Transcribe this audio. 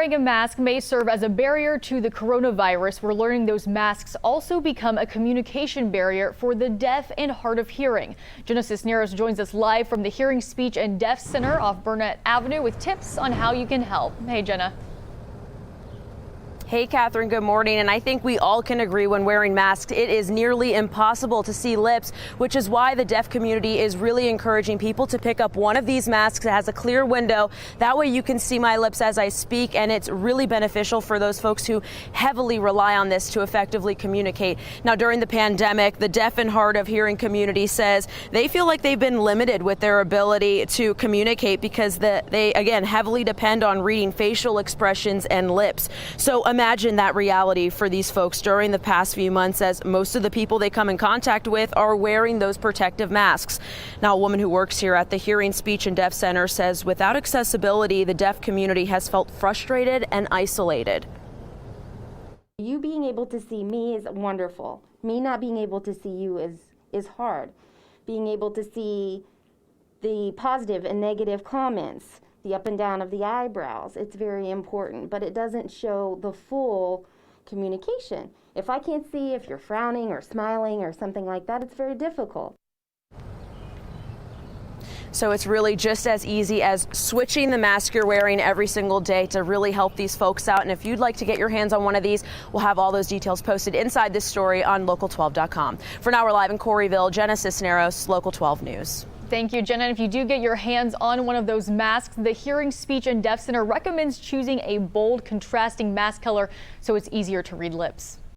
wearing a mask may serve as a barrier to the coronavirus, we're learning those masks also become a communication barrier for the deaf and hard of hearing. Jenna Cisneros joins us live from the Hearing, Speech and Deaf Center off Burnett Avenue with tips on how you can help. Hey, Jenna. Hey, Catherine, good morning. And I think we all can agree when wearing masks, it is nearly impossible to see lips, which is why the deaf community is really encouraging people to pick up one of these masks that has a clear window. That way you can see my lips as I speak, and it's really beneficial for those folks who heavily rely on this to effectively communicate. Now, during the pandemic, the deaf and hard of hearing community says they feel like they've been limited with their ability to communicate because they, again, heavily depend on reading facial expressions and lips. So imagine that reality for these folks during the past few months, as most of the people they come in contact with are wearing those protective masks. Now, a woman who works here at the Hearing, Speech and Deaf Center says without accessibility, the deaf community has felt frustrated and isolated. You being able to see me is wonderful. Me not being able to see you is hard. Being able to see the positive and negative comments, the up and down of the eyebrows, it's very important, but it doesn't show the full communication. If I can't see if you're frowning or smiling or something like that, it's very difficult. So it's really just as easy as switching the mask you're wearing every single day to really help these folks out. And if you'd like to get your hands on one of these, we'll have all those details posted inside this story on local12.com. For now, we're live in Corryville. Jenna Cisneros, Local 12 News. Thank you, Jenna. And if you do get your hands on one of those masks, the Hearing, Speech and Deaf Center recommends choosing a bold, contrasting mask color so it's easier to read lips.